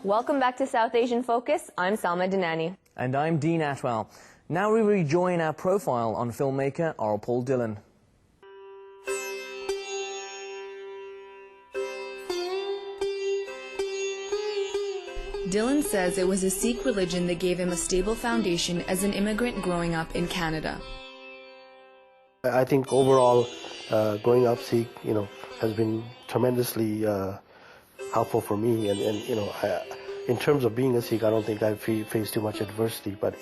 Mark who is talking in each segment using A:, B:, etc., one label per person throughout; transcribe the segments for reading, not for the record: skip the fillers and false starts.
A: Welcome back to South Asian Focus. I'm Salma Dinani.
B: And I'm Dean Atwell. Now we rejoin our profile on filmmaker R. Dhillon.
C: Dhillon says it was his Sikh religion that gave him a stable foundation as an immigrant growing up in Canada.
D: I think overall, growing up Sikh, has been tremendously helpful for me. And in terms of being a Sikh, I don't think I faced too much adversity. But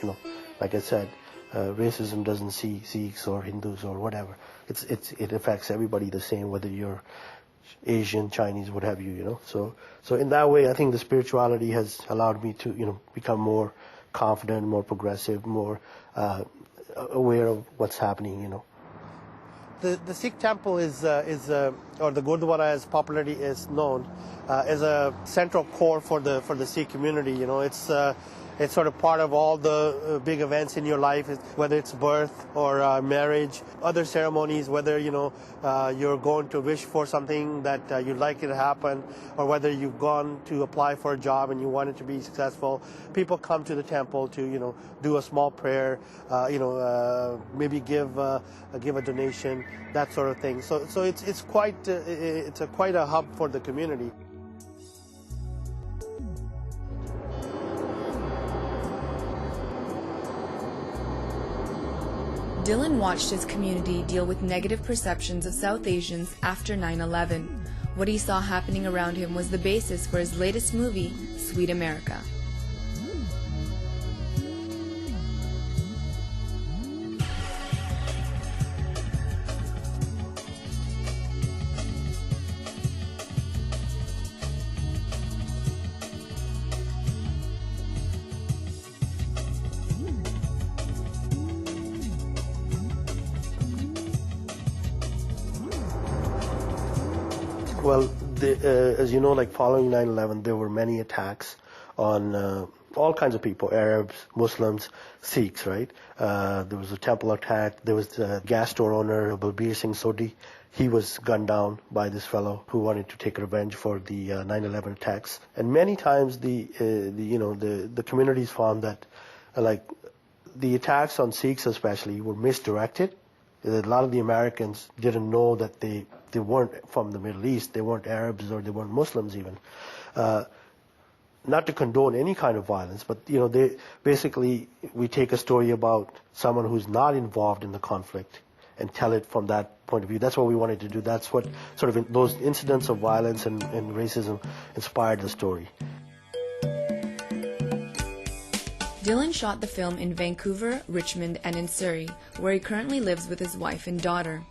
D: like I said, racism doesn't see Sikhs or Hindus or whatever. It affects everybody the same, whether you're Asian, Chinese, what have you. So in that way, I think the spirituality has allowed me to become more confident, more progressive, more aware of what's happening. The Sikh temple or the Gurdwara, as popularly is known, is a central core for the Sikh community. It's sort of part of all the big events in your life, whether it's birth or marriage, other ceremonies, whether you're going to wish for something that you'd like it to happen, or whether you've gone to apply for a job and you want it to be successful. People come to the temple to do a small prayer, maybe give a donation, that sort of thing. So it's quite a hub for the community.
C: Dhillon watched his community deal with negative perceptions of South Asians after 9/11. What he saw happening around him was the basis for his latest movie, Sweet America.
D: Well, as you know, following 9/11, there were many attacks on all kinds of people, Arabs, Muslims, Sikhs, right? There was a temple attack. There was the gas store owner, Balbir Singh Sodhi. He was gunned down by this fellow who wanted to take revenge for the 9/11 attacks. And many times the communities found that, the attacks on Sikhs especially were misdirected. A lot of the Americans didn't know that they weren't from the Middle East, they weren't Arabs or they weren't Muslims even. Not to condone any kind of violence, but we take a story about someone who's not involved in the conflict and tell it from that point of view. That's what we wanted to do. That's what those incidents of violence and racism inspired the story.
C: Dhillon shot the film in Vancouver, Richmond, and in Surrey, where he currently lives with his wife and daughter.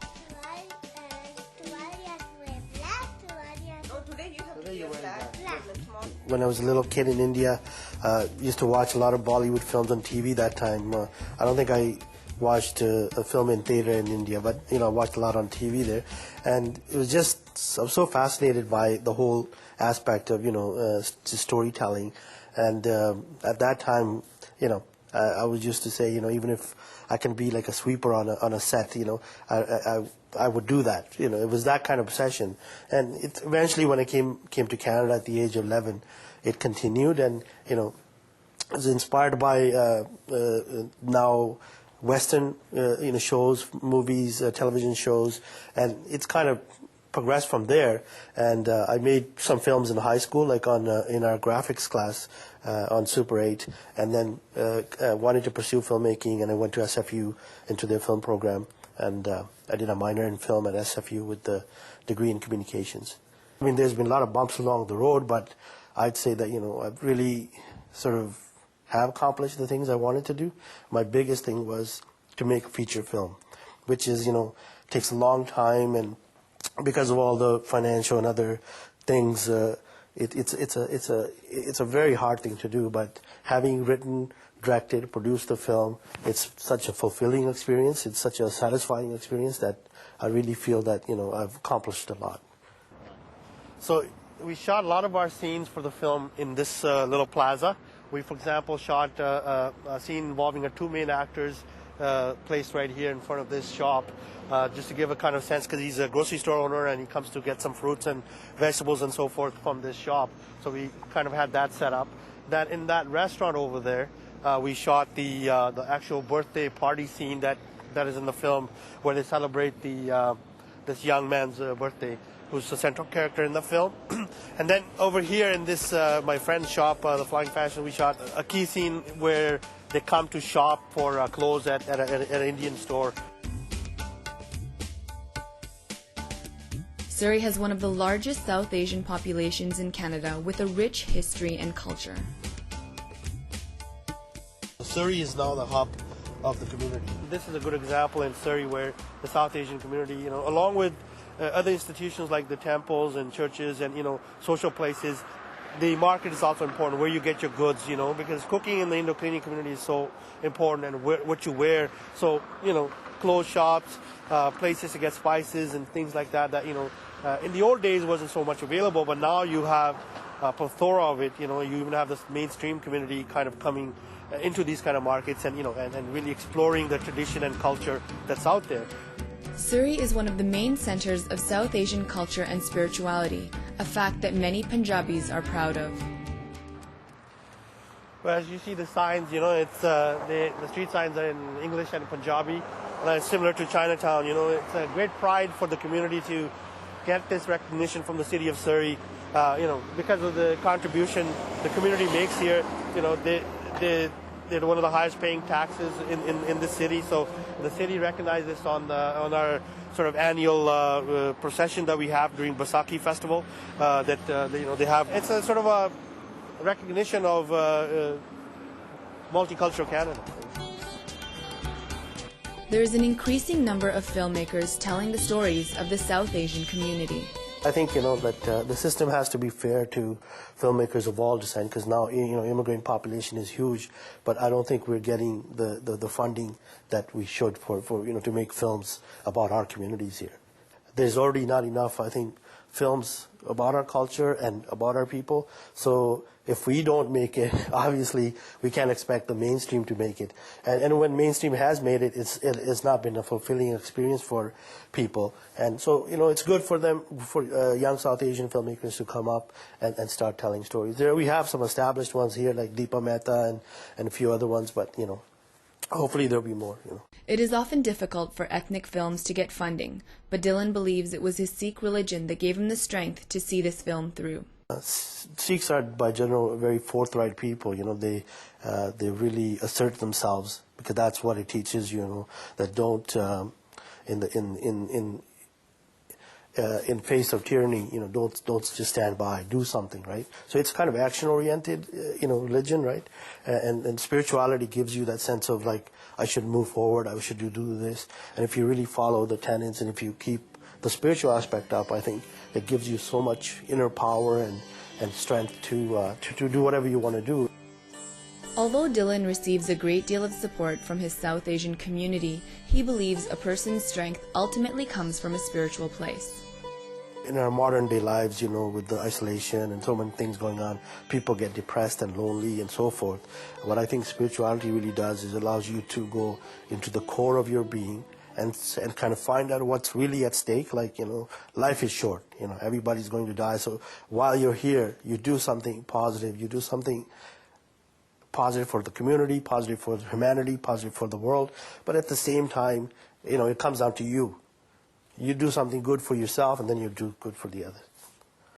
D: When I was a little kid in India, used to watch a lot of Bollywood films on TV that time. I don't think I watched a film in theater in India, but I watched a lot on TV there. And it was just, I was so fascinated by the whole aspect of, storytelling. And at that time, I was used to say, even if I can be like a sweeper on a set, I would do that. It was that kind of obsession. And eventually, when I came to Canada at the age of 11, it continued, and I was inspired by now Western shows, movies, television shows, and it's kind of progressed from there. And I made some films in high school, like in our graphics class on Super 8, and then wanted to pursue filmmaking, and I went to SFU into their film program, and I did a minor in film at SFU with the degree in communications. I mean, there's been a lot of bumps along the road, but I'd say that I've really sort of have accomplished the things I wanted to do. My biggest thing was to make a feature film, which is takes a long time, and because of all the financial and other things, it's a very hard thing to do. But having written, directed, produced the film, it's such a fulfilling experience. It's such a satisfying experience that I really feel that I've accomplished a lot. So we shot a lot of our scenes for the film in this little plaza. We, for example, shot a scene involving our two main actors, placed right here in front of this shop, just to give a kind of sense, because he's a grocery store owner and he comes to get some fruits and vegetables and so forth from this shop. So we kind of had that set up. That in that restaurant over there, we shot the actual birthday party scene that is in the film, where they celebrate this young man's birthday, who's the central character in the film. And then over here in this my friend's shop, the Flying Fashion, we shot a key scene where they come to shop for clothes at an Indian store.
C: Surrey has one of the largest South Asian populations in Canada, with a rich history and culture.
D: Surrey is now the hub of the community. This is a good example in Surrey where the South Asian community, along with other institutions like the temples and churches and, social places, the market is also important, where you get your goods, because cooking in the Indo-Cleaning community is so important, and what you wear. So, clothes shops, places to get spices and things like that, in the old days wasn't so much available, but now you have a plethora of it. You even have this mainstream community kind of coming into these kind of markets and, and really exploring the tradition and culture that's out there.
C: Surrey is one of the main centers of South Asian culture and spirituality, a fact that many Punjabis are proud of.
D: Well, as you see the signs, it's the street signs are in English and Punjabi, similar to Chinatown. It's a great pride for the community to get this recognition from the city of Surrey, because of the contribution the community makes here. They're one of the highest paying taxes in the city, so the city recognizes this on our sort of annual procession that we have during Baisakhi festival. They have. It's a sort of a recognition of multicultural Canada.
C: There is an increasing number of filmmakers telling the stories of the South Asian community.
D: I think, that the system has to be fair to filmmakers of all descent, because now, immigrant population is huge, but I don't think we're getting the funding that we should for to make films about our communities here. There's already not enough, I think, films about our culture and about our people. So if we don't make it, obviously we can't expect the mainstream to make it. And when mainstream has made it, it's not been a fulfilling experience for people. And so, it's good for them, for young South Asian filmmakers to come up and start telling stories. There we have some established ones here, like Deepa Mehta and a few other ones, but, hopefully there'll be more,
C: It is often difficult for ethnic films to get funding, but Dhillon believes it was his Sikh religion that gave him the strength to see this film through.
D: Sikhs are, by general, very forthright people. They really assert themselves, because that's what it teaches. That don't in face of tyranny, don't just stand by. Do something, right? So it's kind of action-oriented, religion, right? And spirituality gives you that sense of like, I should move forward. I should do this. And if you really follow the tenets, and if you keep the spiritual aspect up, I think it gives you so much inner power and strength to do whatever you want to do.
C: Although Dhillon receives a great deal of support from his South Asian community, he believes a person's strength ultimately comes from a spiritual place.
D: In our modern day lives, with the isolation and so many things going on, people get depressed and lonely and so forth. What I think spirituality really does is allows you to go into the core of your being and kind of find out what's really at stake. Like, life is short, everybody's going to die. So while you're here, you do something positive, you do something positive for the community, positive for humanity, positive for the world. But at the same time, it comes down to you. You do something good for yourself, and then you do good for the others.